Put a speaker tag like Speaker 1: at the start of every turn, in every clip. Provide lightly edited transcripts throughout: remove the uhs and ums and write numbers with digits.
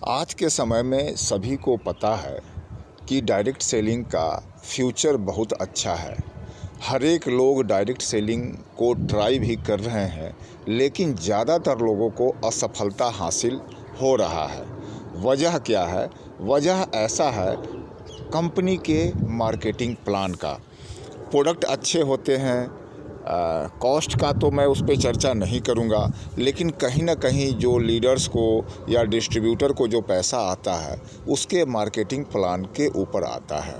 Speaker 1: आज के समय में सभी को पता है कि डायरेक्ट सेलिंग का फ्यूचर बहुत अच्छा है। हर एक लोग डायरेक्ट सेलिंग को ट्राई भी कर रहे हैं, लेकिन ज़्यादातर लोगों को असफलता हासिल हो रहा है। वजह क्या है? वजह ऐसा है कंपनी के मार्केटिंग प्लान का। प्रोडक्ट अच्छे होते हैं, कॉस्ट का तो मैं उस पे चर्चा नहीं करूँगा, लेकिन कहीं ना कहीं जो लीडर्स को या डिस्ट्रीब्यूटर को जो पैसा आता है उसके मार्केटिंग प्लान के ऊपर आता है।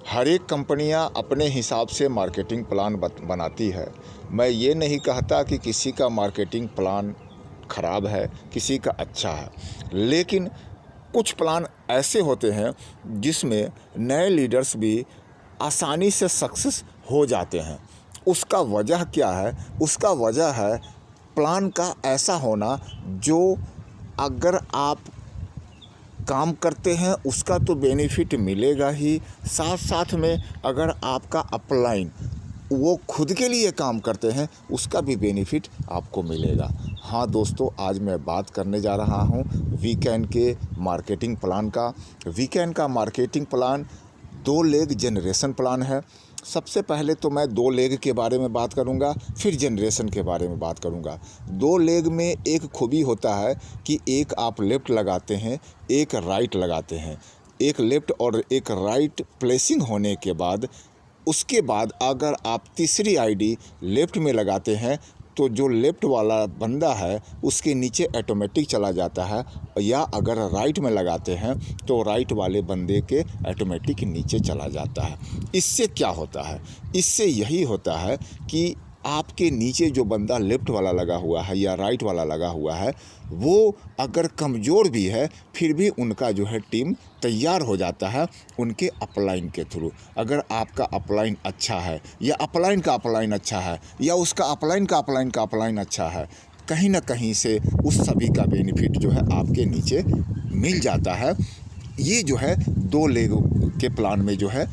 Speaker 1: हर एक कंपनियां अपने हिसाब से मार्केटिंग प्लान बनाती है। मैं ये नहीं कहता कि किसी का मार्केटिंग प्लान ख़राब है, किसी का अच्छा है, लेकिन कुछ प्लान ऐसे होते हैं जिसमें नए लीडर्स भी आसानी से सक्सेस हो जाते हैं। उसका वजह क्या है? उसका वजह है प्लान का ऐसा होना जो अगर आप काम करते हैं उसका तो बेनिफिट मिलेगा ही, साथ साथ में अगर आपका अपलाइन वो खुद के लिए काम करते हैं उसका भी बेनिफिट आपको मिलेगा। हाँ दोस्तों, आज मैं बात करने जा रहा हूँ वीकेंड के मार्केटिंग प्लान का। वीकेंड का marketing plan 2 leg generation plan है। सबसे पहले तो मैं 2 लेग के बारे में बात करूंगा, फिर जनरेशन के बारे में बात करूंगा। 2 लेग में एक खूबी होता है कि एक आप लेफ़्ट लगाते हैं, एक राइट लगाते हैं। एक लेफ़्ट और एक राइट प्लेसिंग होने के बाद उसके बाद अगर आप तीसरी आईडी लेफ़्ट में लगाते हैं तो जो लेफ़्ट वाला बंदा है उसके नीचे ऑटोमेटिक चला जाता है, या अगर राइट में लगाते हैं तो राइट वाले बंदे के ऑटोमेटिक नीचे चला जाता है। इससे क्या होता है? इससे यही होता है कि आपके नीचे जो बंदा लेफ़्ट वाला लगा हुआ है या राइट वाला लगा हुआ है वो अगर कमज़ोर भी है फिर भी उनका जो है टीम तैयार हो जाता है उनके अपलाइन के थ्रू। अगर आपका अपलाइन अच्छा है या अपलाइन का अपलाइन अच्छा है या उसका अपलाइन का अपलाइन का अपलाइन अच्छा है, कहीं ना कहीं से उस सभी का बेनिफिट जो है आपके नीचे मिल जाता है। ये जो है 2 लेग के प्लान में जो है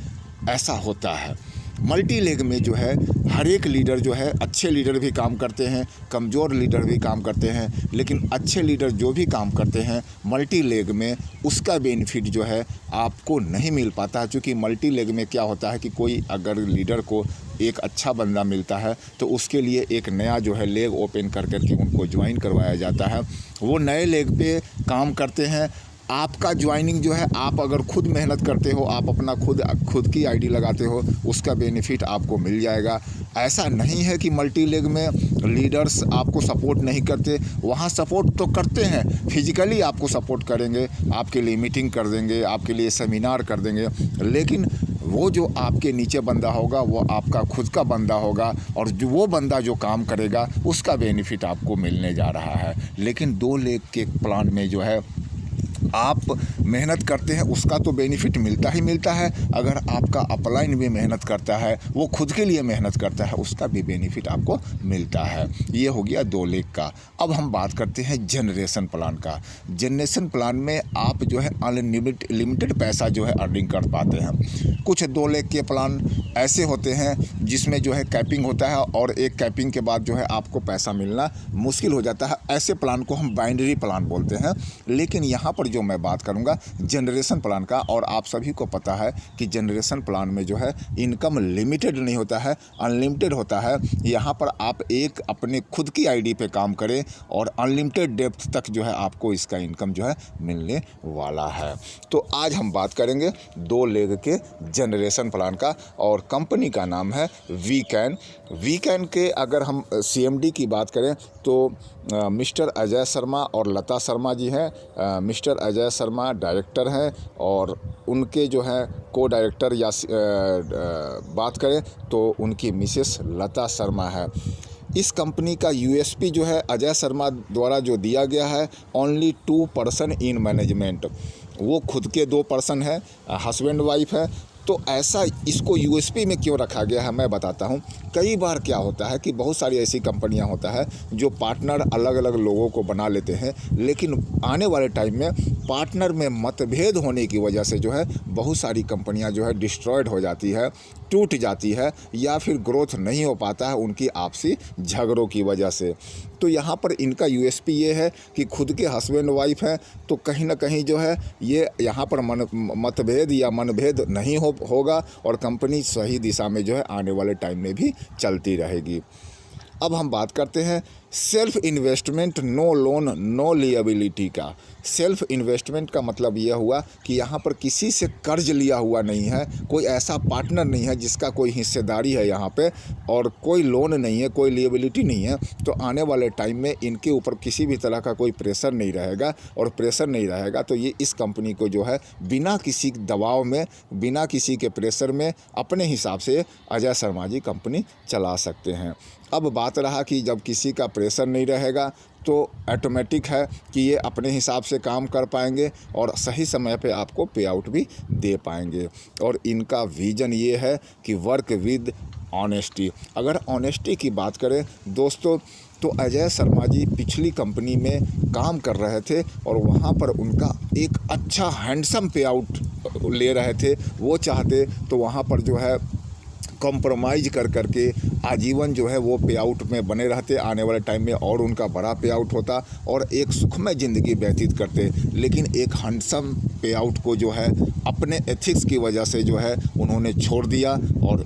Speaker 1: ऐसा होता है। मल्टी लेग में जो है हर एक लीडर जो है, अच्छे लीडर भी काम करते हैं, कमज़ोर लीडर भी काम करते हैं, लेकिन अच्छे लीडर जो भी काम करते हैं मल्टी लेग में उसका बेनिफिट जो है आपको नहीं मिल पाता है। क्योंकि मल्टी लेग में क्या होता है कि कोई अगर लीडर को एक अच्छा बंदा मिलता है तो उसके लिए एक नया जो है लेग ओपन कर के उनको ज्वाइन करवाया जाता है। वो नए लेग पे काम करते हैं। आपका ज्वाइनिंग जो है, आप अगर खुद मेहनत करते हो, आप अपना खुद की आईडी लगाते हो, उसका बेनिफिट आपको मिल जाएगा। ऐसा नहीं है कि मल्टी लेग में लीडर्स आपको सपोर्ट नहीं करते, वहाँ सपोर्ट तो करते हैं, फिजिकली आपको सपोर्ट करेंगे, आपके लिए मीटिंग कर देंगे, आपके लिए सेमिनार कर देंगे, लेकिन वो जो आपके नीचे बंदा होगा वो आपका खुद का बंदा होगा और जो वो बंदा जो काम करेगा उसका बेनिफिट आपको मिलने जा रहा है। लेकिन 2 लेग के प्लान में जो है आप मेहनत करते हैं उसका तो बेनिफिट मिलता ही मिलता है। अगर आपका अपलाइन भी मेहनत करता है, वो खुद के लिए मेहनत करता है, उसका भी बेनिफिट आपको मिलता है। ये हो गया 2 लेग का। अब हम बात करते हैं जनरेशन प्लान का। जनरेशन प्लान में आप जो है लिमिटेड पैसा जो है अर्निंग कर पाते हैं। कुछ 2 लेग के प्लान ऐसे होते हैं जिसमें जो है कैपिंग होता है और एक कैपिंग के बाद जो है आपको पैसा मिलना मुश्किल हो जाता है। ऐसे प्लान को हम बाइनरी प्लान बोलते हैं। लेकिन यहाँ पर जो मैं बात करूंगा जनरेशन प्लान का, और आप सभी को पता है कि जनरेशन प्लान में जो है इनकम लिमिटेड नहीं होता है, अनलिमिटेड होता है। यहाँ पर आप एक अपने खुद की आईडी पे काम करें और अनलिमिटेड डेप्थ तक जो है आपको इसका इनकम जो है मिलने वाला है। तो आज हम बात करेंगे 2 लेग के जनरेशन प्लान का, और कंपनी का नाम है वीकेंड। वीकेंड के अगर हम CMD की बात करें तो मिस्टर अजय शर्मा और लता शर्मा जी हैं। मिस्टर अजय शर्मा डायरेक्टर हैं और उनके जो हैं को डायरेक्टर या बात करें तो उनकी मिसेस लता शर्मा है। इस कंपनी का USP जो है अजय शर्मा द्वारा जो दिया गया है, ओनली 2 पर्सन इन मैनेजमेंट। वो खुद के 2 पर्सन हैं, हस्बैंड वाइफ है। तो ऐसा इसको USP में क्यों रखा गया है मैं बताता हूँ। कई बार क्या होता है कि बहुत सारी ऐसी कंपनियां होता है जो पार्टनर अलग अलग लोगों को बना लेते हैं, लेकिन आने वाले टाइम में पार्टनर में मतभेद होने की वजह से जो है बहुत सारी कंपनियां जो है डिस्ट्रॉयड हो जाती है, टूट जाती है, या फिर ग्रोथ नहीं हो पाता है उनकी आपसी झगड़ों की वजह से। तो यहाँ पर इनका यूएसपी ये है कि खुद के हस्बैंड वाइफ हैं, तो कहीं ना कहीं जो है ये यहाँ पर मतभेद या मनभेद नहीं होगा और कंपनी सही दिशा में जो है आने वाले टाइम में भी चलती रहेगी। अब हम बात करते हैं self investment no loan no liability का। सेल्फ इन्वेस्टमेंट का मतलब यह हुआ कि यहाँ पर किसी से कर्ज लिया हुआ नहीं है, कोई ऐसा पार्टनर नहीं है जिसका कोई हिस्सेदारी है यहाँ पे, और कोई लोन नहीं है, कोई लिएबिलिटी नहीं है। तो आने वाले टाइम में इनके ऊपर किसी भी तरह का कोई प्रेशर नहीं रहेगा, और प्रेशर नहीं रहेगा तो ये इस कंपनी को जो है बिना किसी दबाव में, बिना किसी के प्रेशर में अपने हिसाब से अजय शर्मा जी कंपनी चला सकते हैं। अब बात रहा कि जब किसी का प्रेशर नहीं रहेगा तो ऑटोमेटिक है कि ये अपने हिसाब से काम कर पाएंगे और सही समय पे आपको पे आउट भी दे पाएंगे। और इनका विज़न ये है कि वर्क विद ऑनेस्टी। अगर ऑनेस्टी की बात करें दोस्तों, तो अजय शर्मा जी पिछली कंपनी में काम कर रहे थे और वहाँ पर उनका एक अच्छा हैंडसम पे आउट ले रहे थे। वो चाहते तो वहाँ पर जो है कॉम्प्रोमाइज़ कर के आजीवन जो है वो पे आउट में बने रहते, आने वाले टाइम में और उनका बड़ा पे आउट होता और एक सुखमय ज़िंदगी व्यतीत करते। लेकिन एक हैंडसम पे आउट को जो है अपने एथिक्स की वजह से जो है उन्होंने छोड़ दिया और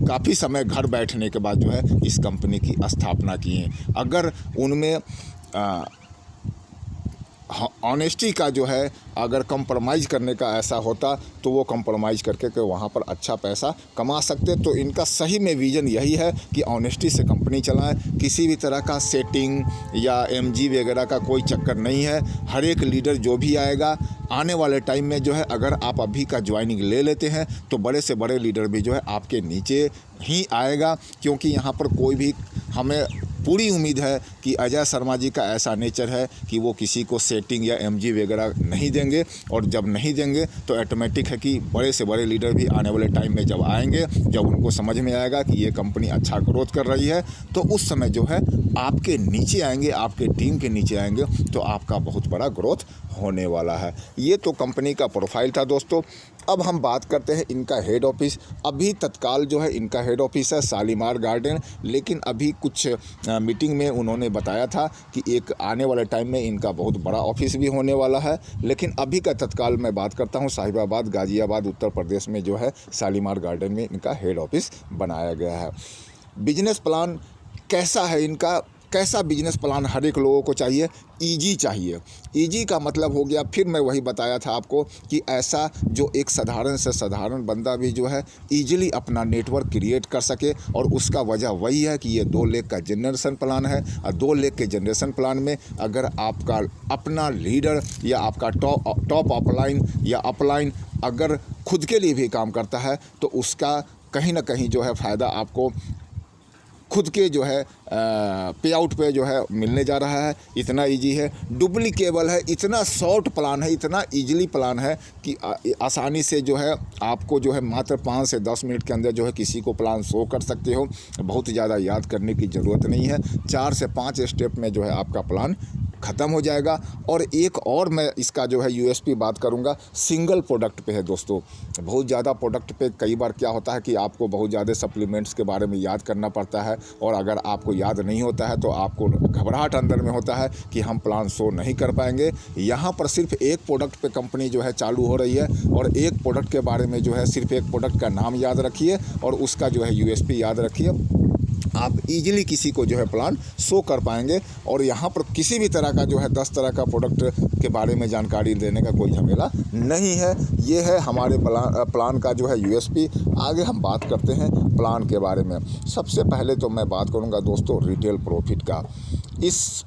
Speaker 1: काफ़ी समय घर बैठने के बाद जो है इस कंपनी की स्थापना किए। अगर उनमें ऑनेस्टी का जो है अगर कंप्रोमाइज़ करने का ऐसा होता तो वो कंप्रोमाइज़ करके के वहाँ पर अच्छा पैसा कमा सकते। तो इनका सही में विज़न यही है कि ऑनेस्टी से कंपनी चलाएं, किसी भी तरह का सेटिंग या एमजी वगैरह का कोई चक्कर नहीं है। हर एक लीडर जो भी आएगा आने वाले टाइम में जो है अगर आप अभी का ज्वाइनिंग ले लेते हैं तो बड़े से बड़े लीडर भी जो है आपके नीचे ही आएगा, क्योंकि यहाँ पर कोई भी हमें पूरी उम्मीद है कि अजय शर्मा जी का ऐसा नेचर है कि वो किसी को सेटिंग या एमजी वगैरह नहीं देंगे। और जब नहीं देंगे तो ऑटोमेटिक है कि बड़े से बड़े लीडर भी आने वाले टाइम में जब आएंगे, जब उनको समझ में आएगा कि ये कंपनी अच्छा ग्रोथ कर रही है, तो उस समय जो है आपके नीचे आएंगे, आपके टीम के नीचे आएंगे, तो आपका बहुत बड़ा ग्रोथ होने वाला है। ये तो कंपनी का प्रोफाइल था दोस्तों। अब हम बात करते हैं इनका हेड ऑफिस। अभी तत्काल जो है इनका हेड ऑफिस है शालीमार गार्डन, लेकिन अभी कुछ मीटिंग में उन्होंने बताया था कि एक आने वाले टाइम में इनका बहुत बड़ा ऑफिस भी होने वाला है। लेकिन अभी का तत्काल मैं बात करता हूँ साहिबाबाद गाज़ियाबाद उत्तर प्रदेश में जो है शालीमार गार्डन में इनका हेड ऑफिस बनाया गया है। बिजनेस प्लान कैसा है इनका, कैसा बिजनेस प्लान हर एक लोगों को चाहिए? ईजी चाहिए। ईजी का मतलब हो गया, फिर मैं वही बताया था आपको कि ऐसा जो एक साधारण से साधारण बंदा भी जो है ईजिली अपना नेटवर्क क्रिएट कर सके। और उसका वजह वही है कि ये 2 लाख का जनरेशन प्लान है। और 2 लाख के जनरेशन प्लान में अगर आपका अपना लीडर या आपका टॉप अपलाइन या अपलाइन अगर खुद के लिए भी काम करता है तो उसका कहीं ना कहीं जो है फ़ायदा आपको खुद के जो है पे आउट पे जो है मिलने जा रहा है। इतना इजी है, डुप्लीकेबल है, इतना शॉर्ट प्लान है, इतना इजीली प्लान है कि आसानी से जो है आपको जो है मात्र 5 से 10 मिनट के अंदर जो है किसी को प्लान शो कर सकते हो। बहुत ज़्यादा याद करने की ज़रूरत नहीं है, 4 से 5 स्टेप में जो है आपका प्लान ख़त्म हो जाएगा। और एक और मैं इसका जो है यूएसपी बात करूंगा, सिंगल प्रोडक्ट पे है दोस्तों। बहुत ज़्यादा प्रोडक्ट पे कई बार क्या होता है कि आपको बहुत ज़्यादा सप्लीमेंट्स के बारे में याद करना पड़ता है, और अगर आपको याद नहीं होता है तो आपको घबराहट अंदर में होता है कि हम प्लान शो नहीं कर पाएंगे। यहाँ पर सिर्फ एक प्रोडक्ट पे कंपनी जो है चालू हो रही है, और एक प्रोडक्ट के बारे में जो है सिर्फ एक प्रोडक्ट का नाम याद रखिए और उसका जो है यूएसपी याद रखिए। आप इजीली किसी को जो है प्लान शो कर पाएंगे। और यहाँ पर किसी भी तरह का जो है 10 तरह का प्रोडक्ट के बारे में जानकारी देने का कोई झमेला नहीं है। ये है हमारे प्लान का जो है यूएसपी। आगे हम बात करते हैं प्लान के बारे में। सबसे पहले तो मैं बात करूँगा दोस्तों रिटेल प्रॉफिट का। इस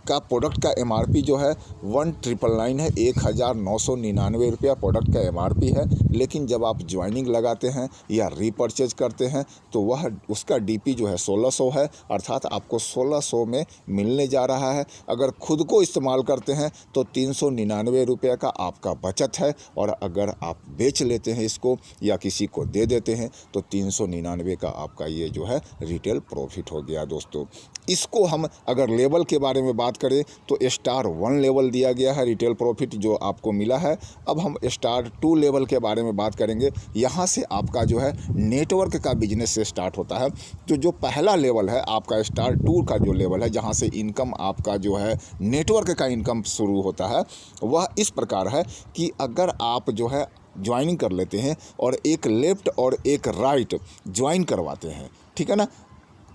Speaker 1: का प्रोडक्ट का एमआरपी जो है 1999 है, 1999 रुपया प्रोडक्ट का एमआरपी है। लेकिन जब आप ज्वाइनिंग लगाते हैं या रीपरचेज करते हैं तो वह उसका डीपी जो है 1600 है, अर्थात आपको 1600 में मिलने जा रहा है। अगर खुद को इस्तेमाल करते हैं तो 399 रुपये का आपका बचत है, और अगर आप बेच लेते हैं इसको या किसी को दे देते हैं तो 399 का आपका ये जो है रिटेल प्रॉफिट हो गया दोस्तों। इसको हम अगर लेवल के बारे में बात बात करें तो स्टार 1 लेवल दिया गया है रिटेल प्रॉफिट जो आपको मिला है। अब हम स्टार 2 लेवल के बारे में बात करेंगे। यहाँ से आपका जो है नेटवर्क का बिजनेस से स्टार्ट होता है। तो जो पहला लेवल है आपका स्टार 2 का जो लेवल है, जहाँ से इनकम आपका जो है नेटवर्क का इनकम शुरू होता है, वह इस प्रकार है कि अगर आप जो है ज्वाइनिंग कर लेते हैं और एक लेफ़्ट और एक राइट ज्वाइन करवाते हैं, ठीक है ना,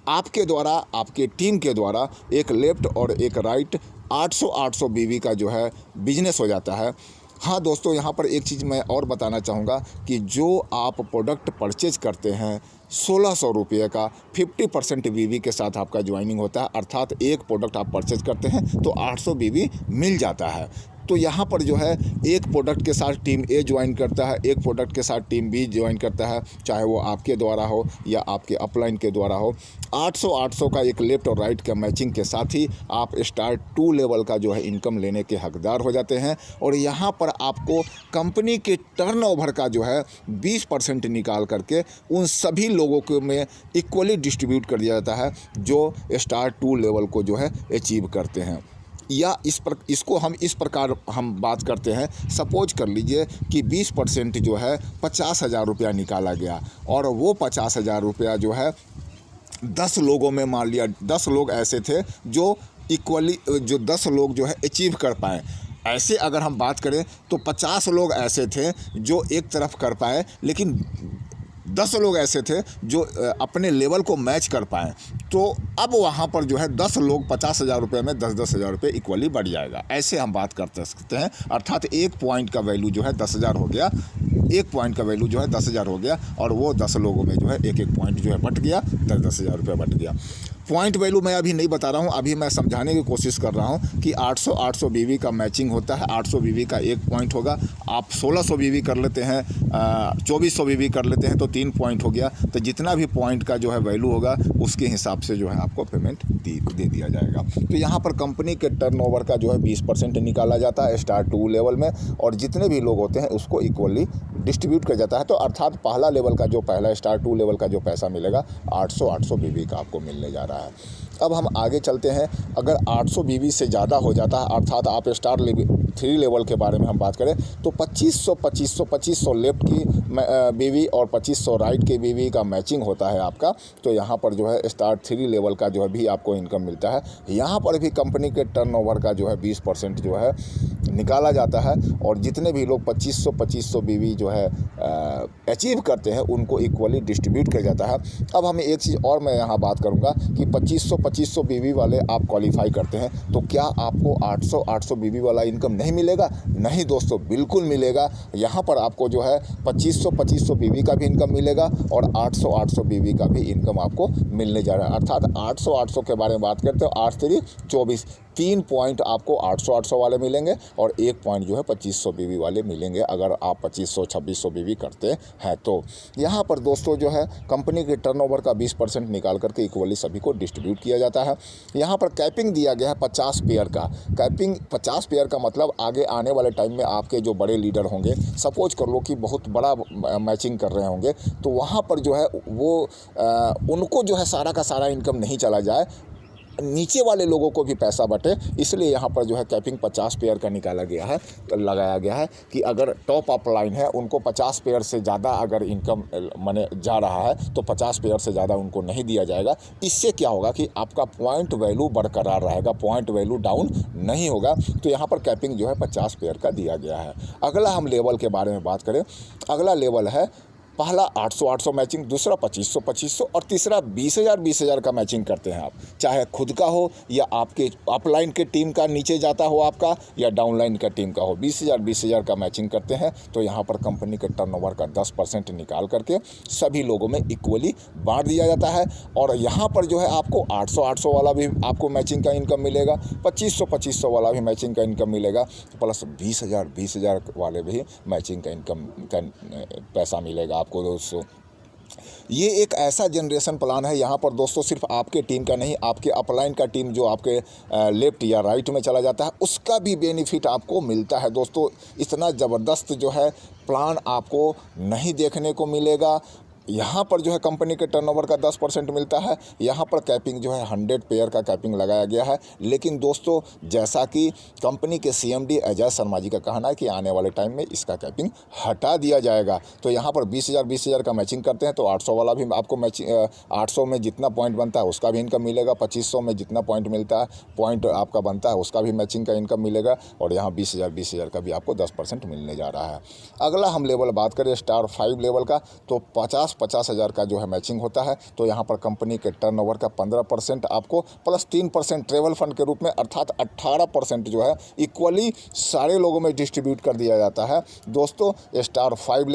Speaker 1: आपके द्वारा, आपके टीम के द्वारा एक लेफ़्ट और एक राइट 800 बीवी का जो है बिजनेस हो जाता है। हाँ दोस्तों, यहाँ पर एक चीज़ मैं और बताना चाहूँगा कि जो आप प्रोडक्ट परचेज करते हैं 1600 रुपये का 50% बीवी के साथ आपका ज्वाइनिंग होता है, अर्थात एक प्रोडक्ट आप परचेज करते हैं तो 800 बीवी मिल जाता है। तो यहाँ पर जो है एक प्रोडक्ट के साथ टीम ए ज्वाइन करता है, एक प्रोडक्ट के साथ टीम बी ज्वाइन करता है, चाहे वो आपके द्वारा हो या आपके अपलाइन के द्वारा हो। 800 का एक लेफ़्ट और राइट का मैचिंग के साथ ही आप स्टार 2 लेवल का जो है इनकम लेने के हकदार हो जाते हैं। और यहाँ पर आपको कंपनी के टर्नओवर का जो है 20% निकाल करके उन सभी लोगों को में इक्वली डिस्ट्रीब्यूट कर दिया जाता है जो स्टार 2 लेवल को जो है अचीव करते हैं। या इसको हम इस प्रकार हम बात करते हैं, सपोज कर लीजिए कि 20% जो है 50,000 रुपया निकाला गया और वो 50,000 रुपया जो है 10 लोगों में, मान लिया 10 लोग ऐसे थे जो इक्वली, जो 10 लोग जो है अचीव कर पाएँ। ऐसे अगर हम बात करें तो 50 लोग ऐसे थे जो एक तरफ कर पाए, लेकिन 10 लोग ऐसे थे जो अपने लेवल को मैच कर पाएँ। तो अब वहाँ पर जो है 10 लोग 50,000 रुपये में 10-10 हज़ार रुपये इक्वली बढ़ जाएगा। ऐसे हम बात कर सकते हैं, अर्थात एक पॉइंट का वैल्यू जो है 10,000 हो गया, एक पॉइंट का वैल्यू जो है 10,000 हो गया और वो 10 लोगों में जो है एक पॉइंट जो है बट गया, 10-10 हज़ार रुपये बट गया। पॉइंट वैल्यू मैं अभी नहीं बता रहा हूँ, अभी मैं समझाने की कोशिश कर रहा हूँ कि 800 बीवी का मैचिंग होता है। 800 बीवी का एक पॉइंट होगा। आप 1600 बीवी कर लेते हैं, 2400 बीवी कर लेते हैं तो 3 पॉइंट हो गया। तो जितना भी पॉइंट का जो है वैल्यू होगा उसके हिसाब से जो है आपको पेमेंट दे दिया जाएगा। तो यहाँ पर कंपनी के टर्नओवर का जो है 20% निकाला जाता है स्टार 2 लेवल में, और जितने भी लोग होते हैं उसको इक्वली डिस्ट्रीब्यूट किया जाता है। तो अर्थात पहला लेवल का जो पहला स्टार 2 लेवल का जो पैसा मिलेगा 800 बीवी का आपको मिलने जा रहा है। अब हम आगे चलते हैं। अगर 800 बीवी से ज़्यादा हो जाता है, अर्थात आप स्टार 3 लेवल के बारे में हम बात करें तो 2500 लेफ्ट की बीवी और 2500 राइट की बीवी का मैचिंग होता है आपका। तो यहाँ पर जो है स्टार 3 लेवल का जो है भी आपको इनकम मिलता है। यहाँ पर भी कंपनी के टर्नओवर का जो है 20% जो है निकाला जाता है, और जितने भी लोग 2500 बीवी जो है अचीव करते हैं उनको इक्वली डिस्ट्रीब्यूट किया जाता है। अब हमें एक चीज़ और मैं यहाँ बात करूँगा कि 2500 बीवी वाले आप क्वालिफाई करते हैं तो क्या आपको 800 बीवी वाला इनकम नहीं मिलेगा? नहीं दोस्तों, बिल्कुल मिलेगा। यहाँ पर आपको जो है 2500 बीवी का भी इनकम मिलेगा और 800 बीवी का भी इनकम आपको मिलने जा रहा है। अर्थात 800 के बारे में बात करते हो, 8 3 24, 3 पॉइंट आपको 800 वाले मिलेंगे और 1 पॉइंट जो है 2500 बीवी वाले मिलेंगे अगर आप 2500-2600 बीवी करते हैं। तो यहाँ पर दोस्तों जो है कंपनी के टर्नओवर का 20% निकाल करके इक्वली सभी को डिस्ट्रीब्यूट किया जाता है। यहाँ पर कैपिंग दिया गया है 50 पेयर का। कैपिंग 50 पेयर का मतलब आगे आने वाले टाइम में आपके जो बड़े लीडर होंगे, सपोज कर लो कि बहुत बड़ा मैचिंग कर रहे होंगे, तो वहाँ पर जो है वो उनको जो है सारा का सारा इनकम नहीं चला जाए, नीचे वाले लोगों को भी पैसा बटे, इसलिए यहाँ पर जो है कैपिंग 50 पेयर का निकाला गया है, लगाया गया है कि अगर टॉप अप लाइन है उनको 50 पेयर से ज़्यादा अगर इनकम माने जा रहा है तो 50 पेयर से ज़्यादा उनको नहीं दिया जाएगा। इससे क्या होगा कि आपका पॉइंट वैल्यू बरकरार रहेगा, पॉइंट वैल्यू डाउन नहीं होगा। तो यहाँ पर कैपिंग जो है 50 पेयर का दिया गया है। अगला हम लेवल के बारे में बात करें, अगला लेवल है पहला 800 मैचिंग, दूसरा 2500 और तीसरा 20,000 का मैचिंग करते हैं आप, चाहे खुद का हो या आपके अपलाइन के टीम का नीचे जाता हो आपका या डाउनलाइन का टीम का हो, 20,000 का मैचिंग करते हैं। तो यहाँ पर कंपनी के टर्नओवर का 10% निकाल करके सभी लोगों में इक्वली बांट दिया जाता है। और यहाँ पर जो है आपको 800 वाला भी आपको मैचिंग का इनकम मिलेगा, 2500 वाला भी मैचिंग का इनकम मिलेगा, प्लस 20,000 वाले भी मैचिंग का इनकम का पैसा मिलेगा आपको दोस्तों। ये एक ऐसा जनरेशन प्लान है यहाँ पर दोस्तों, सिर्फ आपके टीम का नहीं, आपके अपलाइन का टीम जो आपके लेफ़्ट या राइट में चला जाता है उसका भी बेनिफिट आपको मिलता है दोस्तों। इतना ज़बरदस्त जो है प्लान आपको नहीं देखने को मिलेगा। यहाँ पर जो है कंपनी के टर्नओवर का 10% मिलता है। यहाँ पर कैपिंग जो है 100 पेयर का कैपिंग लगाया गया है। लेकिन दोस्तों, जैसा कि कंपनी के CMD अजय शर्मा जी का कहना है कि आने वाले टाइम में इसका कैपिंग हटा दिया जाएगा। तो यहाँ पर 20,000 का मैचिंग करते हैं तो 800 वाला भी आपको मैचिंग 800 में जितना पॉइंट बनता है उसका भी इनकम मिलेगा। 2500 में जितना पॉइंट मिलता है, पॉइंट आपका बनता है, उसका भी मैचिंग का इनकम मिलेगा। और यहाँ 20,000 का भी आपको 10% मिलने जा रहा है। अगला हम लेवल बात करें स्टार 5 लेवल का, तो 50,000 का जो है मैचिंग होता है। तो यहाँ पर कंपनी के टर्नओवर का 15% आपको प्लस 3% ट्रेवल फंड के रूप में, अर्थात 18% जो है इक्वली सारे लोगों में डिस्ट्रीब्यूट कर दिया जाता है। दोस्तों, स्टार 5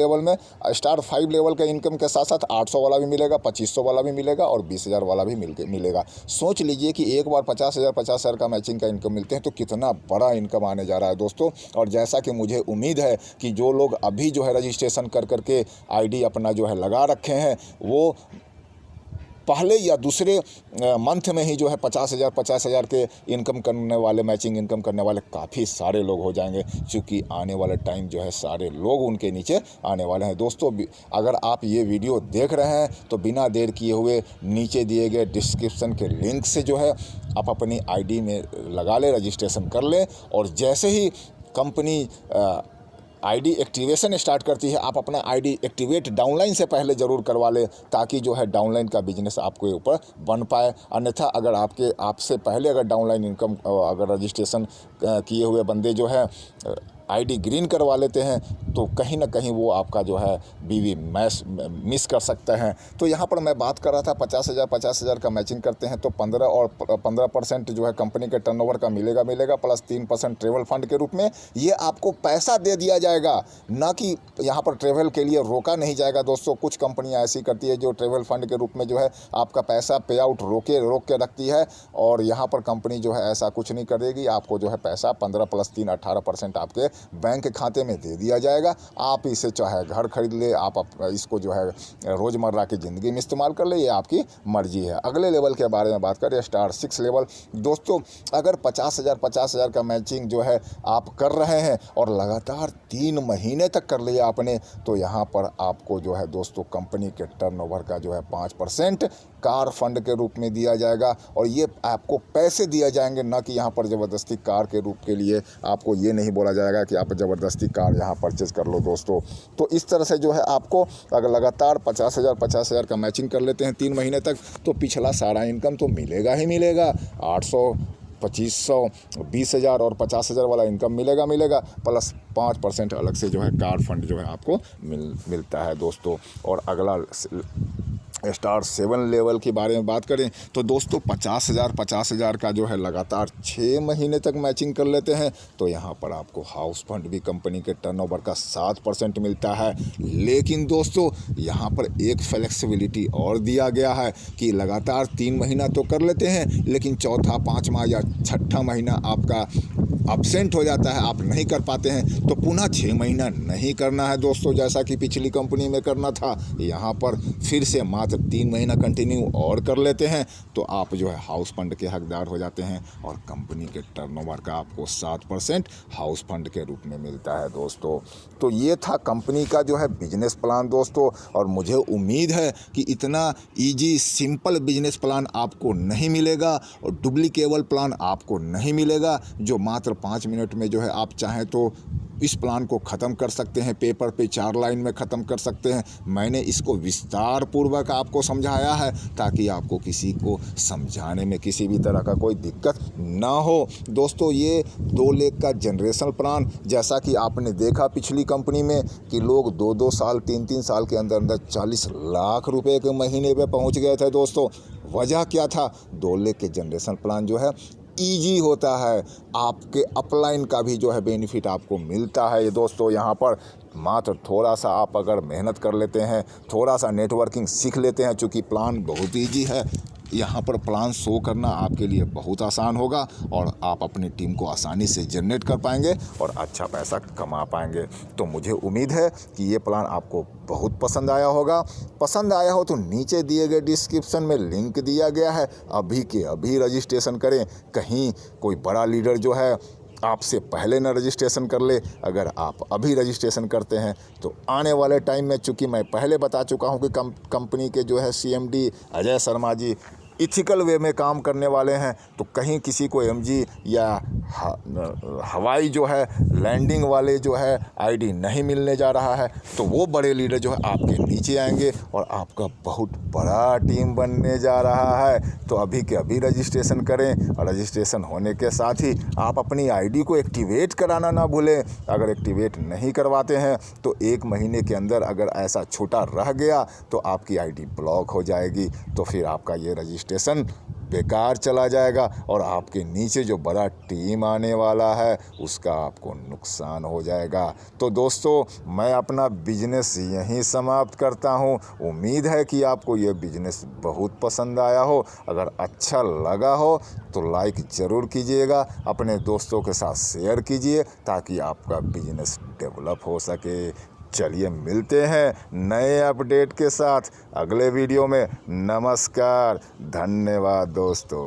Speaker 1: लेवल के इनकम के साथ साथ 800 वाला भी मिलेगा, 2500 वाला भी मिलेगा और 20,000 वाला भी मिलेगा। सोच लीजिए कि एक बार 50,000 का मैचिंग का इनकम मिलते हैं तो कितना बड़ा इनकम आने जा रहा है दोस्तों। और जैसा कि मुझे उम्मीद है कि जो लोग अभी जो है रजिस्ट्रेशन कर करके आईडी अपना जो है लगा रखे हैं, वो पहले या दूसरे मंथ में ही जो है 50,000 के इनकम करने वाले, मैचिंग इनकम करने वाले काफ़ी सारे लोग हो जाएंगे, क्योंकि आने वाले टाइम जो है सारे लोग उनके नीचे आने वाले हैं। दोस्तों, अगर आप ये वीडियो देख रहे हैं तो बिना देर किए हुए नीचे दिए गए डिस्क्रिप्शन के लिंक से जो है आप अपनी आईडी में लगा लें, रजिस्ट्रेशन कर लें। और जैसे ही कंपनी आईडी एक्टिवेशन स्टार्ट करती है, आप अपना आईडी एक्टिवेट डाउनलाइन से पहले ज़रूर करवा लें, ताकि जो है डाउनलाइन का बिजनेस आपके ऊपर बन पाए। अन्यथा अगर आपसे पहले अगर डाउनलाइन इनकम अगर रजिस्ट्रेशन किए हुए बंदे जो है आईडी ग्रीन करवा लेते हैं तो कहीं ना कहीं वो आपका जो है बीवी मिस कर सकते हैं। तो यहाँ पर मैं बात कर रहा था 50,000 का मैचिंग करते हैं तो 15% जो है कंपनी के टर्नओवर का मिलेगा प्लस 3% ट्रेवल फंड के रूप में ये आपको पैसा दे दिया जाएगा, ना कि यहाँ पर ट्रेवल के लिए रोका नहीं जाएगा। दोस्तों, कुछ कंपनियाँ ऐसी करती है जो ट्रेवल फंड के रूप में जो है आपका पैसा पे आउट रोक के रखती है, और यहाँ पर कंपनी जो है ऐसा कुछ नहीं करेगी। आपको जो है पैसा 15 + 3 18% आपके बैंक खाते में दे दिया जाएगा। आप इसे चाहे घर खरीद ले, आप इसको जो है रोज़मर्रा की ज़िंदगी में इस्तेमाल कर ले, ये आपकी मर्जी है। अगले लेवल के बारे में बात करें, स्टार 6 लेवल। दोस्तों, अगर 50,000 का मैचिंग जो है आप कर रहे हैं और लगातार 3 महीने तक कर लिया आपने, तो यहाँ पर आपको जो है दोस्तों कंपनी के टर्नओवर का जो है 5% कार फंड के रूप में दिया जाएगा। और ये आपको पैसे दिए जाएंगे, ना कि यहाँ पर ज़बरदस्ती कार के रूप के लिए आपको ये नहीं बोला जाएगा कि आप ज़बरदस्ती कार यहाँ परचेज़ कर लो दोस्तों। तो इस तरह से जो है आपको अगर लगातार 50,000 का मैचिंग कर लेते हैं 3 महीने तक, तो पिछला सारा इनकम तो मिलेगा ही मिलेगा। 800, 2500, 20,000 और 50,000 वाला इनकम मिलेगा प्लस 5% अलग से जो है कार फंड जो है आपको मिलता है दोस्तों। और अगला स्टार 7 लेवल के बारे में बात करें तो दोस्तों 50,000 का जो है लगातार 6 महीने तक मैचिंग कर लेते हैं, तो यहाँ पर आपको हाउस फंड भी कंपनी के टर्नओवर का 7% मिलता है। लेकिन दोस्तों, यहाँ पर एक फ्लेक्सिबिलिटी और दिया गया है कि लगातार 3 महीना तो कर लेते हैं, लेकिन चौथा, 5वां या 6ठा महीना आपका अब्सेंट हो जाता है, आप नहीं कर पाते हैं, तो पुनः 6 महीना नहीं करना है दोस्तों, जैसा कि पिछली कंपनी में करना था। यहाँ पर फिर से मात्र 3 महीना कंटिन्यू और कर लेते हैं, तो आप जो है हाउस फंड के हकदार हो जाते हैं और कंपनी के टर्नओवर का आपको 7% हाउस फंड के रूप में मिलता है दोस्तों। तो ये था कंपनी का जो है बिजनेस प्लान दोस्तों, और मुझे उम्मीद है कि इतना ईजी सिंपल बिजनेस प्लान आपको नहीं मिलेगा और डुप्लीकेबल प्लान आपको नहीं मिलेगा, जो मात्र 5 मिनट में जो है आप चाहें तो इस प्लान को ख़त्म कर सकते हैं, पेपर पे 4 लाइन में ख़त्म कर सकते हैं। मैंने इसको विस्तार पूर्वक आपको समझाया है ताकि आपको किसी को समझाने में किसी भी तरह का कोई दिक्कत ना हो दोस्तों। ये 2 लाख का जनरेशनल प्लान, जैसा कि आपने देखा पिछली कंपनी में कि लोग 2-2 साल 3-3 साल के अंदर 40 लाख रुपए के महीने पे पहुंच गए थे दोस्तों। वजह क्या था? 2 लाख के जनरेशनल प्लान जो है ईजी होता है, आपके अपलाइन का भी जो है बेनिफिट आपको मिलता है ये दोस्तों। यहाँ पर मात्र थोड़ा सा आप अगर मेहनत कर लेते हैं, थोड़ा सा नेटवर्किंग सीख लेते हैं, चूँकि प्लान बहुत ईजी है, यहाँ पर प्लान शो करना आपके लिए बहुत आसान होगा और आप अपनी टीम को आसानी से जनरेट कर पाएंगे और अच्छा पैसा कमा पाएंगे। तो मुझे उम्मीद है कि ये प्लान आपको बहुत पसंद आया होगा। पसंद आया हो तो नीचे दिए गए डिस्क्रिप्शन में लिंक दिया गया है, अभी के अभी रजिस्ट्रेशन करें। कहीं कोई बड़ा लीडर जो है आपसे पहले न रजिस्ट्रेशन कर ले। अगर आप अभी रजिस्ट्रेशन करते हैं तो आने वाले टाइम में, चूँकि मैं पहले बता चुका हूं कि कंपनी के जो है CMD अजय शर्मा जी इथिकल वे में काम करने वाले हैं, तो कहीं किसी को MG या हवाई जो है लैंडिंग वाले जो है ID नहीं मिलने जा रहा है, तो वो बड़े लीडर जो है आपके नीचे आएंगे और आपका बहुत बड़ा टीम बनने जा रहा है। तो अभी के अभी रजिस्ट्रेशन करें, और रजिस्ट्रेशन होने के साथ ही आप अपनी ID को एक्टिवेट कराना ना भूलें। अगर एक्टिवेट नहीं करवाते हैं तो 1 महीने के अंदर अगर ऐसा छोटा रह गया तो आपकी ID ब्लॉक हो जाएगी, तो फिर आपका ये रजिस्ट्रेशन बेकार चला जाएगा और आपके नीचे जो बड़ा टीम आने वाला है उसका आपको नुकसान हो जाएगा। तो दोस्तों, मैं अपना बिजनेस यहीं समाप्त करता हूं। उम्मीद है कि आपको ये बिजनेस बहुत पसंद आया हो। अगर अच्छा लगा हो तो लाइक ज़रूर कीजिएगा, अपने दोस्तों के साथ शेयर कीजिए ताकि आपका बिजनेस डेवलप हो सके। चलिए मिलते हैं नए अपडेट के साथ अगले वीडियो में। नमस्कार, धन्यवाद दोस्तों।